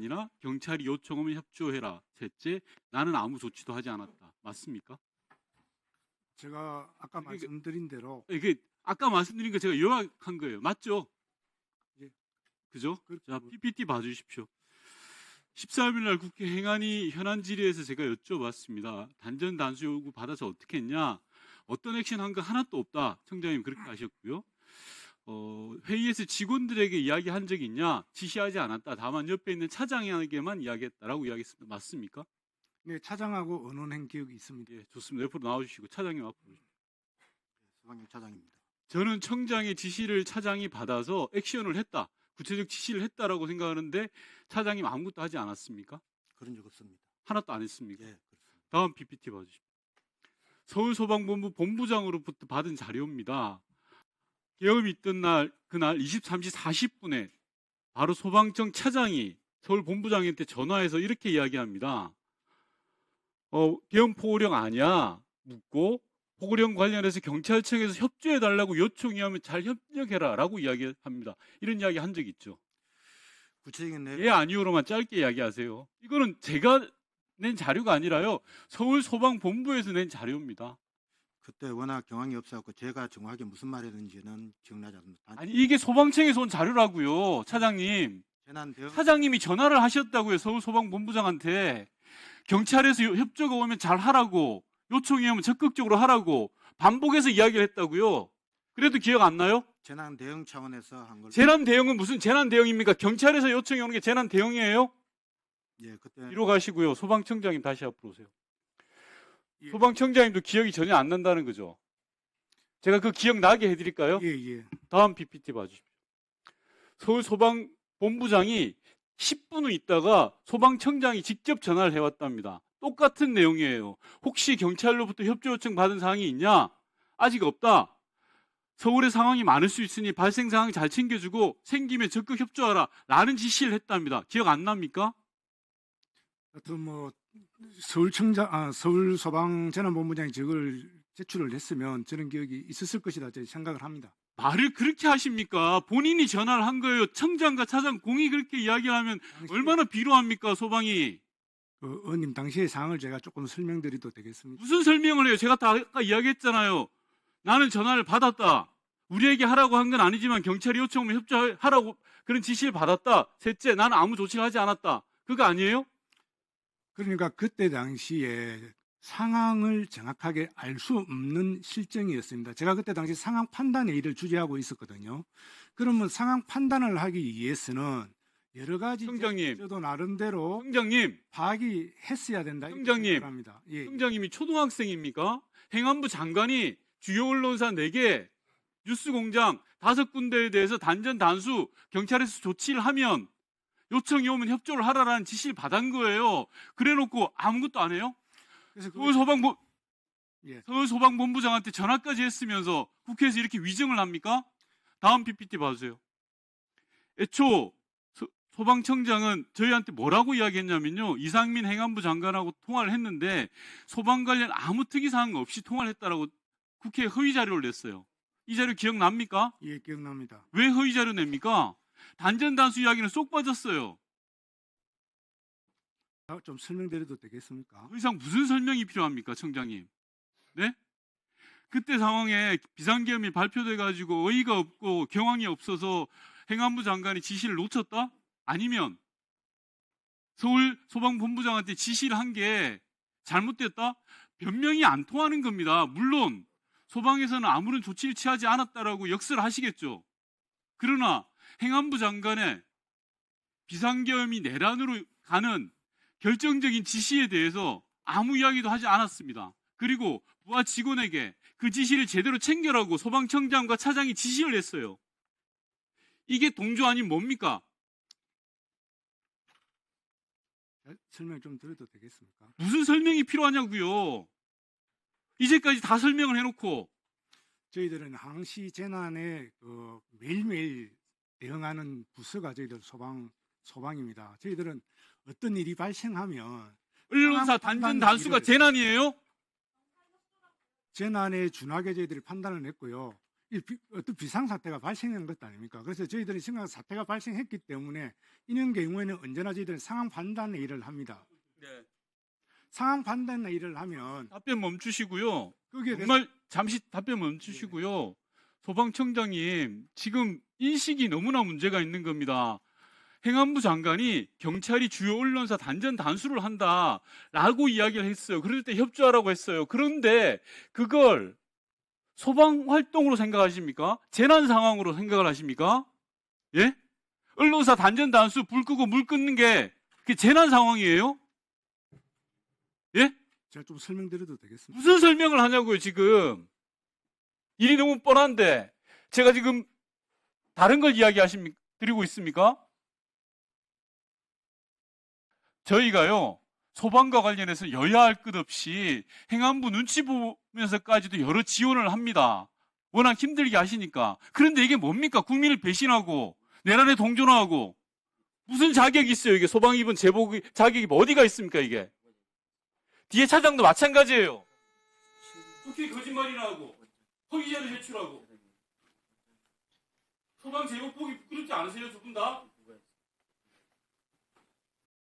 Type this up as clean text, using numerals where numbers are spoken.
아니라 경찰이 요청하면 협조해라. 셋째, 나는 아무 조치도 하지 않았다. 맞습니까? 제가 아까 이게- 말씀드린 대로 이게 아까 말씀드린 거 제가 요약한 거예요. 맞죠? 예. 그죠? 그렇게 자, 뭐- PPT 봐주십시오. 13일 날 국회 행안위 현안 질의에서 제가 여쭤봤습니다. 단전 단수 요구 받아서 어떻게 했냐? 어떤 액션 한 거 하나도 없다. 청장님 그렇게 하셨고요. 회의에서 직원들에게 이야기한 적이 있냐? 지시하지 않았다. 다만 옆에 있는 차장에게만 이야기했다라고 이야기했습니다. 맞습니까? 네, 차장하고 의논한 기억이 있습니다. 예, 좋습니다. 옆으로 나와주시고 차장님 앞으로. 소방경 차장입니다. 저는 청장의 지시를 차장이 받아서 액션을 했다. 구체적 지시를 했다라고 생각하는데 차장님 아무것도 하지 않았습니까? 그런 적 없습니다. 하나도 안 했습니까? 예, 그렇습니다. 다음 PPT 봐주십시오. 서울소방본부 본부장으로부터 받은 자료입니다. 계엄이 있던 날 그날 23시 40분에 바로 소방청 차장이 서울본부장한테 전화해서 이렇게 이야기합니다. 계엄 포고령 아니야? 묻고 포고령 관련해서 경찰청에서 협조해달라고 요청이 하면 잘 협력해라 라고 이야기합니다. 이런 이야기 한 적 있죠. 구체적인 내용 예 아니오로만 짧게 이야기하세요. 이거는 제가 낸 자료가 아니라요. 서울소방본부에서 낸 자료입니다. 그때 워낙 경황이 없어갖고 제가 정확하게 무슨 말했는지는 기억나지 않습니다. 아니 이게 소방청에서 온 자료라고요. 차장님. 재난 대응 차장님이 전화를 하셨다고요. 서울소방본부장한테. 경찰에서 협조가 오면 잘 하라고. 요청이 오면 적극적으로 하라고. 반복해서 이야기를 했다고요. 그래도 기억 안 나요? 재난 대응 차원에서 한 걸. 재난 대응은 무슨 재난 대응입니까? 경찰에서 요청이 오는 게 재난 대응이에요? 예, 그때 뒤로 가시고요. 소방청장님 다시 앞으로 오세요. 예. 소방청장님도 기억이 전혀 안 난다는 거죠. 제가 그 기억 나게 해드릴까요? 예. 다음 PPT 봐주십시오. 서울소방본부장이 10분 후 있다가 소방청장이 직접 전화를 해왔답니다. 똑같은 내용이에요. 혹시 경찰로부터 협조 요청 받은 사항이 있냐? 아직 없다. 서울의 상황이 많을 수 있으니 발생 상황 잘 챙겨주고 생기면 적극 협조하라 라는 지시를 했답니다. 기억 안 납니까? 하여튼 뭐 서울 소방재난본부장이 저걸 제출을 했으면 저런 기억이 있었을 것이다 저는 생각을 합니다. 말을 그렇게 하십니까? 본인이 전화를 한 거예요. 청장과 차장 공이 그렇게 이야기를 하면 얼마나 비루합니까? 소방이. 의원님 당시의 상황을 제가 조금 설명드려도 되겠습니까? 무슨 설명을 해요? 제가 다 아까 이야기했잖아요. 나는 전화를 받았다. 우리에게 하라고 한 건 아니지만 경찰이 요청하면 협조하라고 그런 지시를 받았다. 셋째, 나는 아무 조치를 하지 않았다. 그거 아니에요? 그러니까 그때 당시에 상황을 정확하게 알 수 없는 실정이었습니다. 제가 그때 당시 상황 판단의 일을 주재하고 있었거든요. 그러면 상황 판단을 하기 위해서는 여러 가지 청장님. 저도 나름대로 청장님, 파악이 했어야 된다. 이렇게 청장님. 생각을 합니다. 예. 청장님이 초등학생입니까? 행안부 장관이 주요 언론사 4개, 뉴스공장 5군데에 대해서 단전 단수 경찰에서 조치를 하면 요청이 오면 협조를 하라라는 지시를 받은 거예요. 그래놓고 아무것도 안 해요? 그래서 예. 서울소방본부장한테 전화까지 했으면서 국회에서 이렇게 위증을 합니까? 다음 PPT 봐주세요. 애초 소방청장은 저희한테 뭐라고 이야기했냐면요. 이상민 행안부 장관하고 통화를 했는데 소방 관련 아무 특이사항 없이 통화를 했다라고 국회에 허위 자료를 냈어요. 이 자료 기억납니까? 예, 기억납니다. 왜 허위 자료 냅니까? 단전 단수 이야기는 쏙 빠졌어요. 좀 설명드려도 되겠습니까? 더 이상 무슨 설명이 필요합니까, 청장님? 네? 그때 상황에 비상계엄이 발표돼 가지고 어이가 없고 경황이 없어서 행안부 장관이 지시를 놓쳤다? 아니면 서울 소방본부장한테 지시를 한 게 잘못됐다? 변명이 안 통하는 겁니다. 물론 소방에서는 아무런 조치를 취하지 않았다라고 역설을 하시겠죠. 그러나 행안부 장관의 비상계엄이 내란으로 가는 결정적인 지시에 대해서 아무 이야기도 하지 않았습니다. 그리고 부하 직원에게 그 지시를 제대로 챙겨라고 소방청장과 차장이 지시를 했어요. 이게 동조 아닌 뭡니까? 설명 좀 드려도 되겠습니까? 무슨 설명이 필요하냐고요. 이제까지 다 설명을 해놓고. 저희들은 항시 재난에 매일매일 대응하는 부서가 저희들 소방입니다. 저희들은 어떤 일이 발생하면 언론사 단전 단수가 재난이에요? 재난에 준하게 저희들이 판단을 했고요. 어떤 비상사태가 발생한 것도 아닙니까? 그래서 저희들이 심각한 사태가 발생했기 때문에 이런 경우에는 언제나 저희들은 상황 판단 회의를 합니다. 네. 상황 판단 회의를 하면 답변 멈추시고요. 거기에 대해서 정말 잠시 답변 멈추시고요. 소방청장님, 지금 인식이 너무나 문제가 있는 겁니다. 행안부 장관이 경찰이 주요 언론사 단전 단수를 한다라고 이야기를 했어요. 그럴 때 협조하라고 했어요. 그런데 그걸 소방 활동으로 생각하십니까? 재난 상황으로 생각을 하십니까? 예? 언론사 단전 단수 불 끄고 물 끊는 게 그게 재난 상황이에요? 예? 제가 좀 설명드려도 되겠습니까? 무슨 설명을 하냐고요, 지금. 일이 너무 뻔한데 제가 지금 다른 걸 드리고 있습니까? 저희가요, 소방과 관련해서 여야 할 것 없이 행안부 눈치 보면서까지도 여러 지원을 합니다. 워낙 힘들게 하시니까. 그런데 이게 뭡니까? 국민을 배신하고 내란에 동조하고 무슨 자격이 있어요? 이게 소방 입은 제복 자격이 어디가 있습니까? 이게 뒤에 차장도 마찬가지예요. 어떻게 거짓말이나 하고 허위자료 제출하고 소방 제복 보기 부끄럽지 않으세요? 두 분 다?